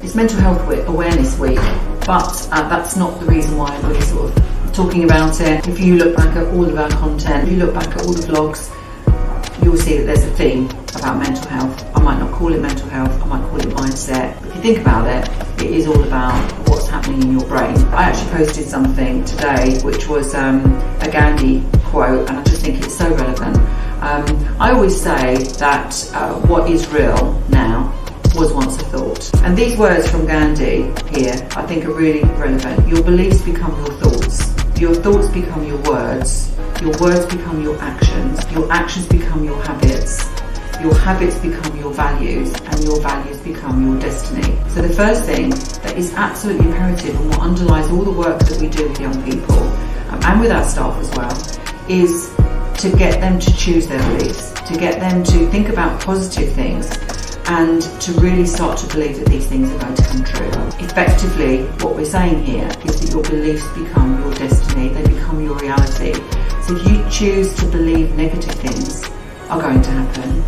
It's Mental Health Awareness Week, but that's not the reason why I'm really sort of talking about it. If you look back at all of our content, if you look back at all the vlogs, you'll see that there's a theme about mental health. I might not call it mental health, I might call it mindset. If you think about it, it is all about what's happening in your brain. I actually posted something today which was a Gandhi quote, and I just think it's so relevant. I always say that what is real now was once a thought. And these words from Gandhi here I think are really relevant. Your beliefs become your thoughts become your words become your actions become your habits become your values, and your values become your destiny. So the first thing that is absolutely imperative and what underlies all the work that we do with young people and with our staff as well is to get them to choose their beliefs, to get them to think about positive things and to really start to believe that these things are going to come true. Effectively, what we're saying here is that your beliefs become your destiny, they become your reality. So if you choose to believe negative things are going to happen,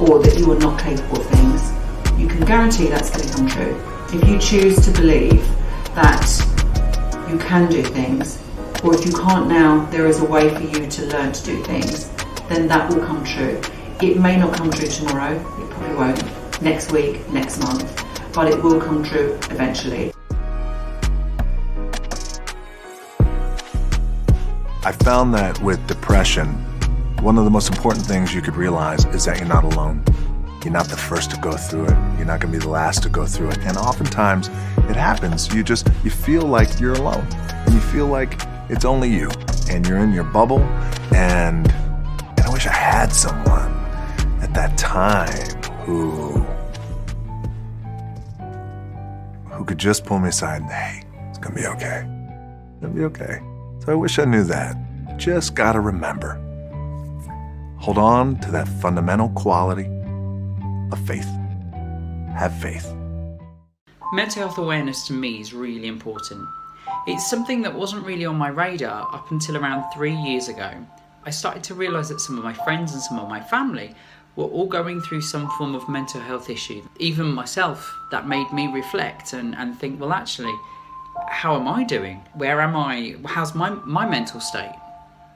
or that you are not capable of things, you can guarantee that's going to come true. If you choose to believe that you can do things, or if you can't now, there is a way for you to learn to do things, then that will come true. It may not come true tomorrow, it probably won't, next week, next month, but it will come true eventually. I found that with depression, one of the most important things you could realize is that you're not alone. You're not the first to go through it. You're not going to be the last to go through it. And oftentimes it happens. You feel like you're alone, and you feel like it's only you, and you're in your bubble. And I wish I had someone at that time who could just pull me aside and, hey, it's gonna be okay. It's gonna be okay. So I wish I knew that. Just gotta remember, hold on to that fundamental quality of faith. Have faith. Mental health awareness to me is really important. It's something that wasn't really on my radar up until around 3 years ago. I started to realise that some of my friends and some of my family were all going through some form of mental health issue. Even myself, that made me reflect and think, well, actually, how am I doing? Where am I? How's my mental state?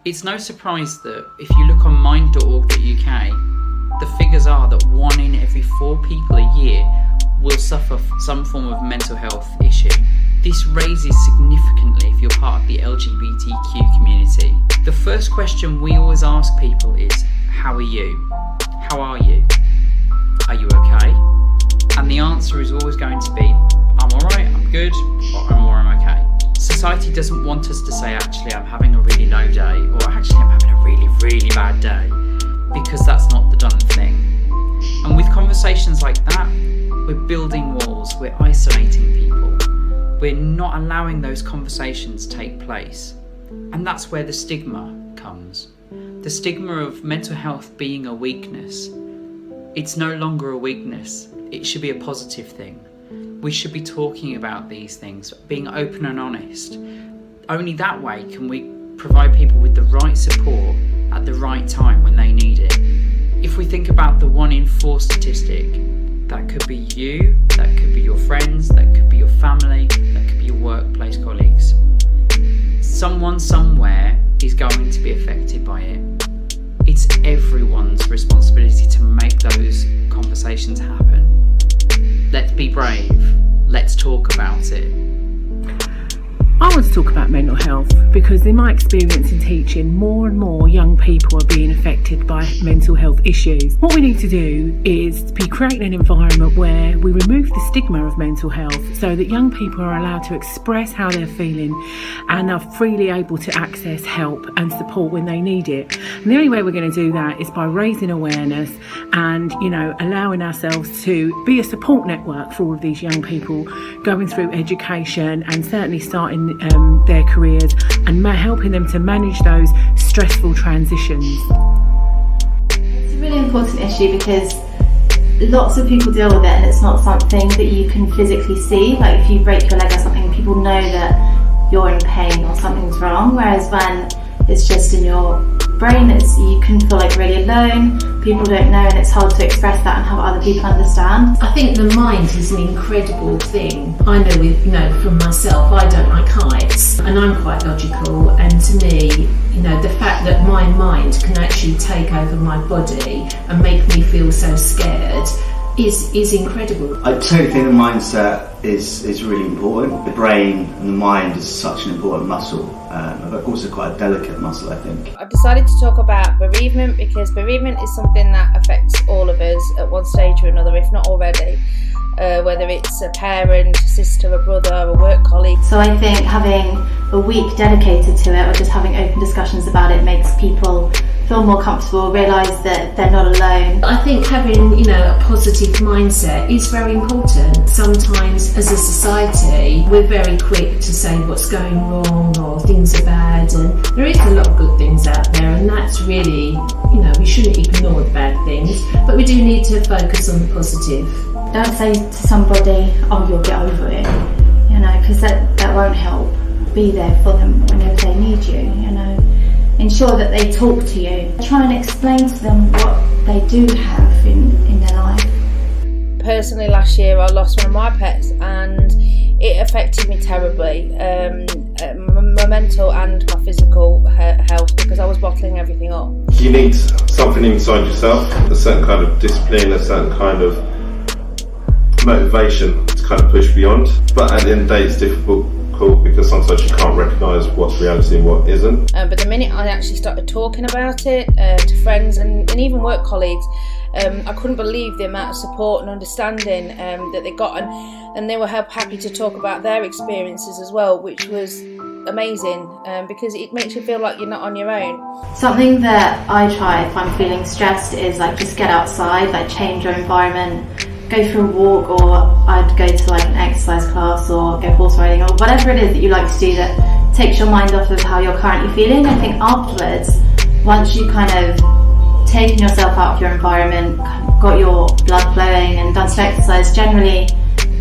It's no surprise that if you look on mind.org.uk, the figures are that 1 in every 4 people a year will suffer some form of mental health issue. This raises significantly if you're part of the LGBTQ community. The first question we always ask people is, how are you? How are you? Are you okay? And the answer is always going to be, I'm alright, I'm good, or I'm okay. Society doesn't want us to say, actually, I'm having a really low day, or actually, I'm having a really, really bad day, because that's not the done thing. And with conversations like that, we're building walls, we're isolating people. We're not allowing those conversations take place. And that's where the stigma comes. The stigma of mental health being a weakness. It's no longer a weakness. It should be a positive thing. We should be talking about these things, being open and honest. Only that way can we provide people with the right support at the right time when they need it. If we think about the 1 in 4 statistic, that could be you, that could be your friends, that could be your family, that could be your workplace colleagues. Someone somewhere is going to be affected by it. It's everyone's responsibility to make those conversations happen. Let's be brave. Let's talk about it. I want to talk about mental health because in my experience in teaching, more and more young people are being affected by mental health issues. What we need to do is be creating an environment where we remove the stigma of mental health so that young people are allowed to express how they're feeling and are freely able to access help and support when they need it. And the only way we're going to do that is by raising awareness and, allowing ourselves to be a support network for all of these young people going through education and certainly starting their careers and helping them to manage those stressful transitions. It's a really important issue because lots of people deal with it and it's not something that you can physically see. Like if you break your leg or something, people know that you're in pain or something's wrong, whereas when it's just in your brain. You can feel like really alone, people don't know, and it's hard to express that and have other people understand. I think the mind is an incredible thing. I know from myself, I don't like heights, and I'm quite logical, and to me, the fact that my mind can actually take over my body and make me feel so scared is incredible. I totally think the mindset is really important. The brain and the mind is such an important muscle, but also quite a delicate muscle, I think. I've decided to talk about bereavement because bereavement is something that affects all of us at one stage or another, if not already. Whether it's a parent, a sister, a brother, a work colleague. So I think having a week dedicated to it, or just having open discussions about it, makes people feel more comfortable, realise that they're not alone. I think having, a positive mindset is very important. Sometimes as a society, we're very quick to say what's going wrong or things are bad, and there is a lot of good things out there, and that's really, we shouldn't ignore the bad things, but we do need to focus on the positive. Don't say to somebody, oh, you'll get over it, because that won't help. Be there for them whenever they need you, Ensure that they talk to you. Try and explain to them what they do have in their life. Personally, last year I lost one of my pets and it affected me terribly, my mental and my physical health, because I was bottling everything up. You need something inside yourself, a certain kind of discipline, a certain kind of motivation to kind of push beyond. But at the end of the day, it's difficult because sometimes you can't recognise what's reality and what isn't. But the minute I actually started talking about it to friends and even work colleagues, I couldn't believe the amount of support and understanding that they got, and they were happy to talk about their experiences as well, which was amazing, because it makes you feel like you're not on your own. Something that I try if I'm feeling stressed is just get outside, change your environment, go for a walk, or I'd go to an exercise class or go horse riding, or whatever it is that you like to do that takes your mind off of how you're currently feeling. I think afterwards, once you kind of taken yourself out of your environment, got your blood flowing and done some exercise, generally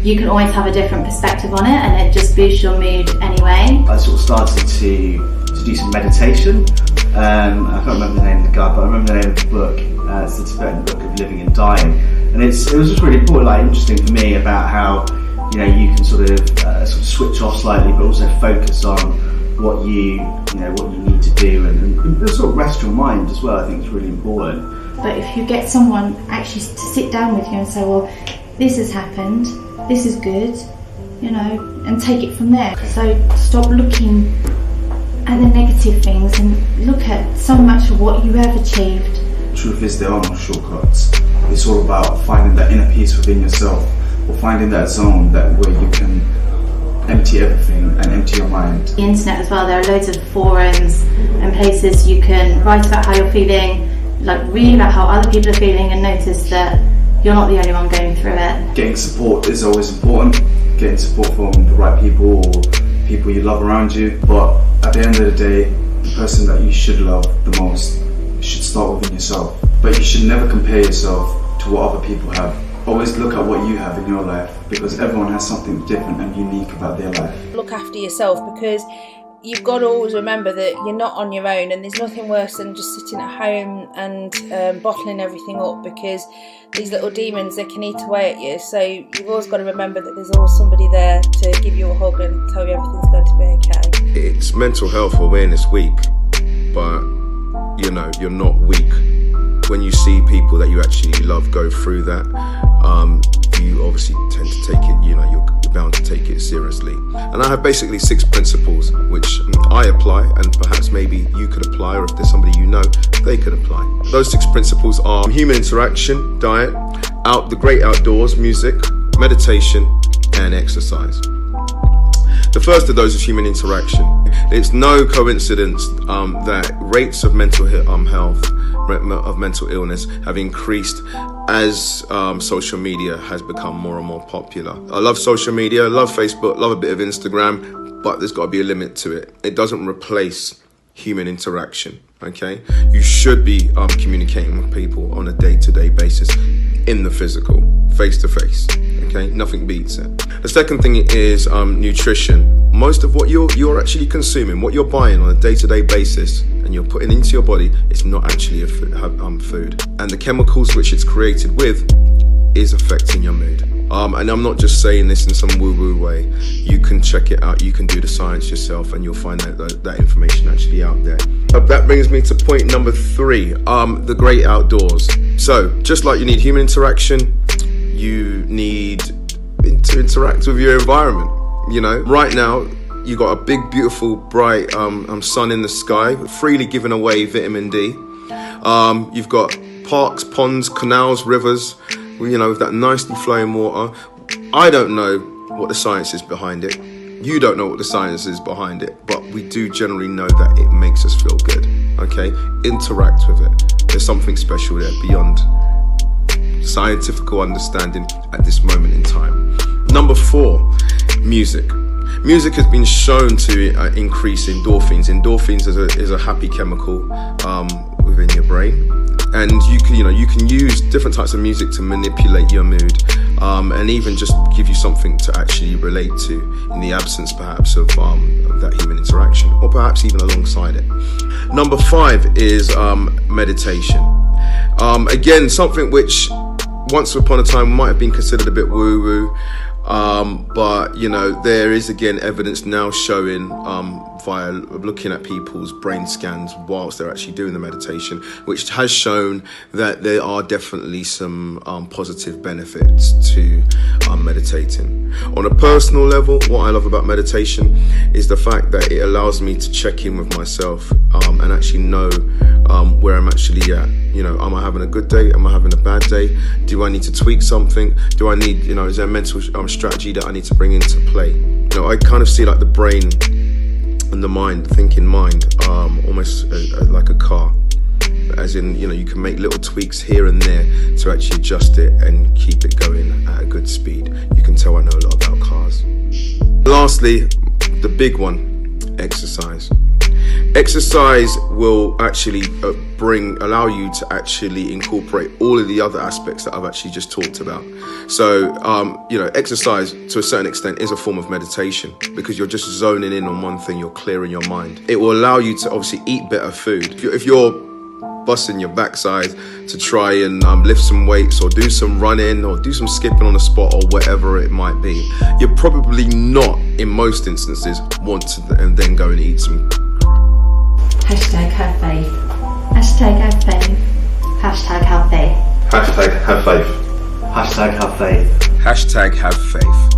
you can always have a different perspective on it, and it just boosts your mood anyway. I sort of started to do some meditation. I can't remember the name of the guy, but I remember the name of the book. It's the Tibetan Book of Living and Dying, and it was just really important, interesting for me about how you can sort of switch off slightly, but also focus on what you need to do, and sort of rest your mind as well. I think it's really important. But if you get someone actually to sit down with you and say, well, this has happened, this is good, and take it from there. So stop looking at the negative things and look at so much of what you have achieved. Truth is, there are no shortcuts. It's all about finding that inner peace within yourself, or finding that zone where you can empty everything and empty your mind. The internet as well, there are loads of forums and places you can write about how you're feeling, read about how other people are feeling, and notice that you're not the only one going through it. Getting support is always important. Getting support from the right people or people you love around you. But at the end of the day, the person that you should love the most should start within yourself. But you should never compare yourself to what other people have. Always look at what you have in your life, because everyone has something different and unique about their life. Look after yourself, because you've got to always remember that you're not on your own, and there's nothing worse than just sitting at home and bottling everything up, because these little demons, they can eat away at you. So you've always got to remember that there's always somebody there to give you a hug and tell you everything's going to be okay. It's Mental Health Awareness Week, but you're not weak. When you see people that you actually love go through that, you obviously tend to take it, you're bound to take it seriously. And I have basically 6 principles which I apply, and perhaps maybe you could apply, or if there's somebody they could apply. Those 6 principles are human interaction, diet, the great outdoors, music, meditation, and exercise. The first of those is human interaction. It's no coincidence that rates of mental health, of mental illness, have increased as social media has become more and more popular. I love social media, I love Facebook, love a bit of Instagram, but there's got to be a limit to it. It doesn't replace human interaction, okay? You should be communicating with people on a day-to-day basis in the physical, face-to-face, okay? Nothing beats it. The second thing is nutrition. most of what you're actually consuming, what you're buying on a day-to-day basis and you're putting into your body, is not actually a food. And the chemicals which it's created with is affecting your mood. And I'm not just saying this in some woo-woo way. You can check it out, you can do the science yourself, and you'll find that information actually out there. That brings me to point number 3, the great outdoors. So, just like you need human interaction, you need to interact with your environment. You know, right now, you got a big, beautiful, bright sun in the sky, freely giving away vitamin D. You've got parks, ponds, canals, rivers, you know, with that nicely flowing water. I don't know what the science is behind it. You don't know what the science is behind it, but we do generally know that it makes us feel good, okay? Interact with it. There's something special there beyond scientific understanding at this moment in time. Number 4, music. Music has been shown to increase endorphins. Endorphins is a happy chemical within your brain. And you can use different types of music to manipulate your mood, and even just give you something to actually relate to in the absence perhaps of that human interaction, or perhaps even alongside it. Number 5 is meditation. Again, something which once upon a time might have been considered a bit woo-woo, but you know, there is again evidence now showing via looking at people's brain scans whilst they're actually doing the meditation, which has shown that there are definitely some positive benefits to meditating. On a personal level, what I love about meditation is the fact that it allows me to check in with myself and actually know where I'm actually at. You know, am I having a good day? Am I having a bad day? Do I need to tweak something? Do I need, you know, is there a mental strategy that I need to bring into play? You know, I kind of see like the brain and the mind, the thinking mind, almost like a car. As in, you know, you can make little tweaks here and there to actually adjust it and keep it going at a good speed. You can tell I know a lot about cars. Lastly, the big one, exercise. Exercise will actually allow you to actually incorporate all of the other aspects that I've actually just talked about. So, you know, exercise to a certain extent is a form of meditation because you're just zoning in on one thing, you're clearing your mind. It will allow you to obviously eat better food. If you're busting your backside to try and lift some weights or do some running or do some skipping on the spot or whatever it might be, you're probably not, in most instances, want to then go and eat some Hashtag have faith. Hashtag have faith. Hashtag have faith. Hashtag have faith. Hashtag have faith. Hashtag have faith.